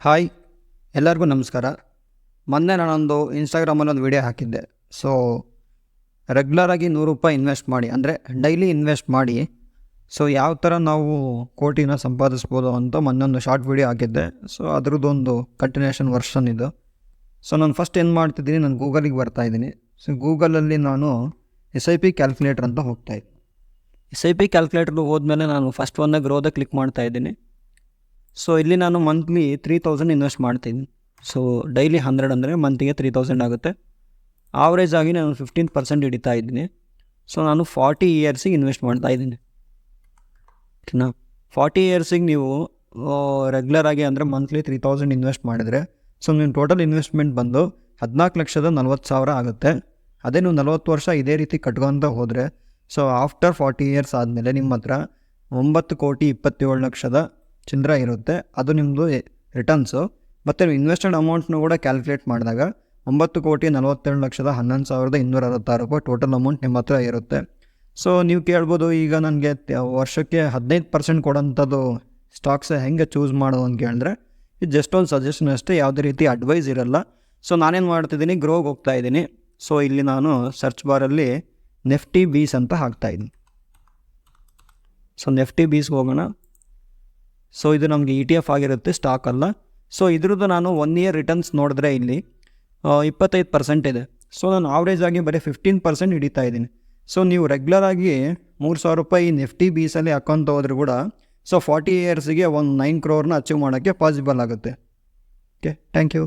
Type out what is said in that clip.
Hi, ಎಲ್ಲರಿಗೂ ನಮಸ್ಕಾರ. ಮೊನ್ನೆ ನಾನೊಂದು ಇನ್ಸ್ಟಾಗ್ರಾಮಲ್ಲಿ ಒಂದು ವಿಡಿಯೋ ಹಾಕಿದ್ದೆ. ಸೊ ರೆಗ್ಯುಲರಾಗಿ ₹100 ಇನ್ವೆಸ್ಟ್ ಮಾಡಿ, ಅಂದರೆ ಡೈಲಿ ಇನ್ವೆಸ್ಟ್ ಮಾಡಿ, ಸೊ ಯಾವ ಥರ ನಾವು ಕೋಟಿನ ಸಂಪಾದಿಸ್ಬೋದು ಅಂತ ಮೊನ್ನೊಂದು ಶಾರ್ಟ್ ವಿಡಿಯೋ ಹಾಕಿದ್ದೆ. ಸೊ ಅದ್ರದ್ದೊಂದು ಕಂಟಿನ್ಯೂಷನ್ ವರ್ಷನ್ ಇದು. ಸೊ ನಾನು ಫಸ್ಟ್ ಏನು ಮಾಡ್ತಿದ್ದೀನಿ, ನಾನು ಗೂಗಲಿಗೆ ಬರ್ತಾಯಿದ್ದೀನಿ. ಸೊ ಗೂಗಲಲ್ಲಿ ನಾನು SIP ಕ್ಯಾಲ್ಕುಲೇಟರ್ ಅಂತ ಹೋಗ್ತಾಯಿದ್ದೀನಿ. SIP ಕ್ಯಾಲ್ಕುಲೇಟರ್ಗೆ ಹೋದ್ಮೇಲೆ ನಾನು ಫಸ್ಟ್ ಒಂದೇ ಗ್ರೋದ ಕ್ಲಿಕ್ ಮಾಡ್ತಾಯಿದ್ದೀನಿ. ಸೊ ಇಲ್ಲಿ ನಾನು ಮಂತ್ಲಿ 3000 ಇನ್ವೆಸ್ಟ್ ಮಾಡ್ತೀನಿ. ಸೊ ಡೈಲಿ 100 ಅಂದರೆ ಮಂತಿಗೆ 3000 ಆಗುತ್ತೆ. ಆವ್ರೇಜ್ ಆಗಿ ನಾನು 15% ಹಿಡಿತಾ ಇದ್ದೀನಿ. ಸೊ ನಾನು 40 ಇಯರ್ಸಿಗೆ ಇನ್ವೆಸ್ಟ್ ಮಾಡ್ತಾ ಇದ್ದೀನಿ. ಓಕೆನಾ? 40 ಇಯರ್ಸಿಗೆ ನೀವು ರೆಗ್ಯುಲರಾಗಿ ಅಂದರೆ ಮಂತ್ಲಿ 3000 ಇನ್ವೆಸ್ಟ್ ಮಾಡಿದರೆ, ಸೊ ನಿಮ್ಮ ಟೋಟಲ್ ಇನ್ವೆಸ್ಟ್ಮೆಂಟ್ ಬಂದು 14,40,000 ಆಗುತ್ತೆ. ಅದೇ ನೀವು 40 ವರ್ಷ ಇದೇ ರೀತಿ ಕಟ್ಕೊತ ಹೋದರೆ, ಸೊ ಆಫ್ಟರ್ 40 ಇಯರ್ಸ್ ಆದಮೇಲೆ ನಿಮ್ಮ ಹತ್ರ 9,27,00,000 ಚಿಲ್ಲರೆ ಇರುತ್ತೆ. ಅದು ನಿಮ್ಮದು ರಿಟರ್ನ್ಸು. ಮತ್ತು ನೀವು ಇನ್ವೆಸ್ಟೆಡ್ ಅಮೌಂಟ್ನು ಕೂಡ ಕ್ಯಾಲ್ಕುಲೇಟ್ ಮಾಡಿದಾಗ 9,47,11,266 ಟೋಟಲ್ ಅಮೌಂಟ್ ನಿಮ್ಮ ಹತ್ರ ಇರುತ್ತೆ. ಸೊ ನೀವು ಕೇಳ್ಬೋದು, ಈಗ ನನಗೆ ವರ್ಷಕ್ಕೆ 15% ಕೊಡೋಂಥದ್ದು ಸ್ಟಾಕ್ಸ್ ಹೆಂಗೆ ಚೂಸ್ ಮಾಡೋದು ಅಂತ ಕೇಳಿದ್ರೆ, ಇದು ಜಸ್ಟ್ ಒಂದು ಸಜೆಷನ್ ಅಷ್ಟೇ, ಯಾವುದೇ ರೀತಿ ಅಡ್ವೈಸ್ ಇರಲ್ಲ. ಸೊ ನಾನೇನು ಮಾಡ್ತಿದ್ದೀನಿ, ಗ್ರೋಗೆ ಹೋಗ್ತಾ ಇದ್ದೀನಿ. ಸೊ ಇಲ್ಲಿ ನಾನು ಸರ್ಚ್ ಬಾರಲ್ಲಿ ನೆಫ್ಟಿ ಬೀಸ್ ಅಂತ ಹಾಕ್ತಾಯಿದ್ದೀನಿ. ಸೊ ನೆಫ್ಟಿ ಬೀಸ್ಗೆ ಹೋಗೋಣ. ಸೊ ಇದು ನಮಗೆ ETF ಆಗಿರುತ್ತೆ, ಸ್ಟಾಕ್ ಅಲ್ಲ. ಸೊ ಇದ್ರದ್ದು ನಾನು 1 ಇಯರ್ ರಿಟರ್ನ್ಸ್ ನೋಡಿದ್ರೆ ಇಲ್ಲಿ 25% ಇದೆ. ಸೊ ನಾನು ಆವ್ರೇಜ್ ಆಗಿ ಬರೀ 15% ಹಿಡಿತಾ ಇದ್ದೀನಿ. ಸೊ ನೀವು ರೆಗ್ಯುಲರಾಗಿ ₹3,000 ನೆಫ್ಟಿ ಬೀಸಲ್ಲಿ ಅಕೌಂಟ್ ಹೋದ್ರೆ ಕೂಡ, ಸೊ 40 ಇಯರ್ಸಿಗೆ ಒಂದು 9 crore ಅಚೀವ್ ಮಾಡೋಕ್ಕೆ ಪಾಸಿಬಲ್ ಆಗುತ್ತೆ. Okay, thank you.